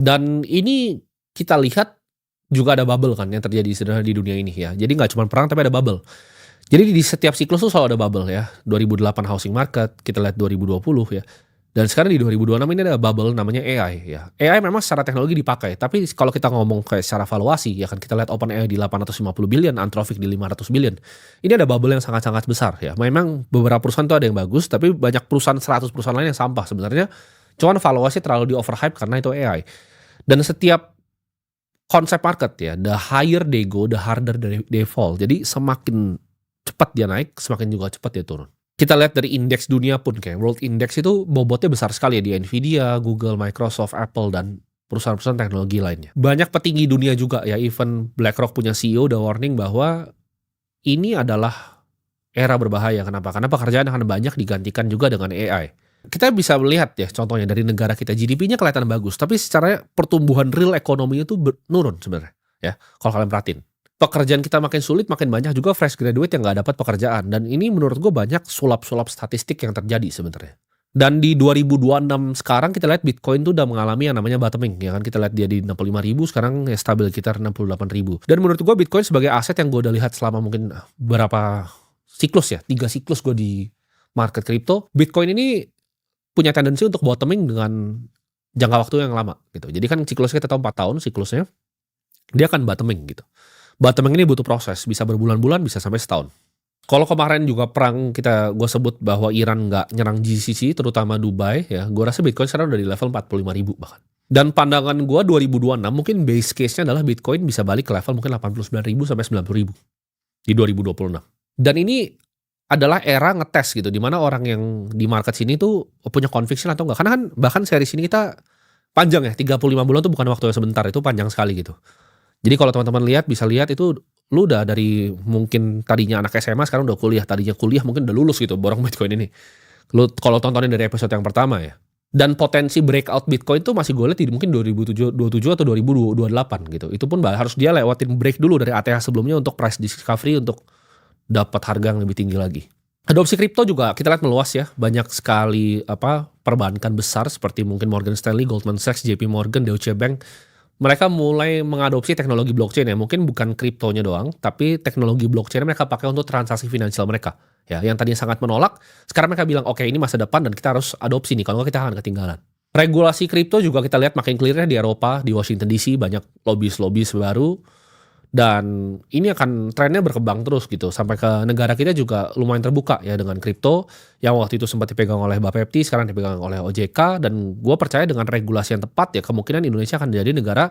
Dan ini kita lihat juga ada bubble kan yang terjadi sebenarnya di dunia ini ya. Jadi nggak cuma perang tapi ada bubble. Jadi di setiap siklus tuh selalu ada bubble ya. 2008 housing market, kita lihat 2020 ya. Dan sekarang di 2026 ini ada bubble namanya AI ya. AI memang secara teknologi dipakai, tapi kalau kita ngomong kayak secara valuasi ya kan kita lihat OpenAI di 850 billion, Anthropic di 500 billion. Ini ada bubble yang sangat-sangat besar ya. Memang beberapa perusahaan tuh ada yang bagus, tapi banyak perusahaan 100 perusahaan lain yang sampah sebenarnya. Cuman valuasi terlalu di overhype karena itu AI. Dan setiap konsep market ya, the higher they go, the harder they fall. Jadi semakin cepat dia naik, semakin juga cepat dia turun. Kita lihat dari indeks dunia pun kayak World Index itu bobotnya besar sekali ya di Nvidia, Google, Microsoft, Apple, dan perusahaan-perusahaan teknologi lainnya. Banyak petinggi dunia juga ya, even BlackRock punya CEO udah warning bahwa ini adalah era berbahaya. Kenapa? Karena pekerjaan akan banyak digantikan juga dengan AI. Kita bisa melihat ya contohnya dari negara kita GDP-nya kelihatan bagus, tapi secara pertumbuhan real ekonominya tuh menurun sebenarnya ya. Kalau kalian perhatiin, pekerjaan kita makin sulit, makin banyak juga fresh graduate yang nggak dapat pekerjaan. Dan ini menurut gue banyak sulap-sulap statistik yang terjadi sebenarnya. Dan di 2026 sekarang kita lihat Bitcoin tuh udah mengalami yang namanya bottoming ya kan. Kita lihat dia di 65.000, sekarang ya stabil sekitar 68.000. Dan menurut gue Bitcoin sebagai aset yang gue udah lihat selama mungkin berapa siklus ya, 3 siklus gue di market crypto, Bitcoin ini punya tendensi untuk bottoming dengan jangka waktu yang lama gitu. Jadi kan siklusnya kita tahu 4 tahun siklusnya, dia akan bottoming gitu. Bottoming ini butuh proses, bisa berbulan-bulan, bisa sampai setahun. Kalau kemarin juga perang gue sebut bahwa Iran nggak nyerang GCC, terutama Dubai ya, gue rasa Bitcoin sekarang udah di level 45.000 bahkan. Dan pandangan gue 2026 mungkin base case-nya adalah Bitcoin bisa balik ke level mungkin 89.000 sampai 90.000 di 2026. Dan ini adalah era ngetes gitu, dimana orang yang di market sini tuh punya conviction atau enggak. Karena kan bahkan seri sini kita panjang ya, 35 bulan tuh bukan waktu yang sebentar, itu panjang sekali gitu. Jadi kalau teman-teman lihat, bisa lihat itu lu udah dari mungkin tadinya anak SMA sekarang udah kuliah, tadinya kuliah mungkin udah lulus gitu borong Bitcoin ini. Lu kalau tontonin dari episode yang pertama ya. Dan potensi breakout Bitcoin tuh masih gue lihat di mungkin 2027 atau 2028 gitu. Itu pun harus dia lewatin break dulu dari ATH sebelumnya untuk price discovery untuk dapat harga yang lebih tinggi lagi. Adopsi kripto juga kita lihat meluas ya. Banyak sekali perbankan besar seperti mungkin Morgan Stanley, Goldman Sachs, JP Morgan, Deutsche Bank. Mereka mulai mengadopsi teknologi blockchain ya. Mungkin bukan kriptonya doang, tapi teknologi blockchain mereka pakai untuk transaksi finansial mereka. Ya, yang tadinya sangat menolak, sekarang mereka bilang oke, ini masa depan dan kita harus adopsi nih, kalau nggak kita akan ketinggalan. Regulasi kripto juga kita lihat makin clear-nya di Eropa, di Washington DC banyak lobis-lobis baru. Dan ini akan trennya berkembang terus gitu. Sampai ke negara kita juga lumayan terbuka ya dengan kripto. Yang waktu itu sempat dipegang oleh Bapepti, sekarang dipegang oleh OJK. Dan gue percaya dengan regulasi yang tepat ya kemungkinan Indonesia akan menjadi negara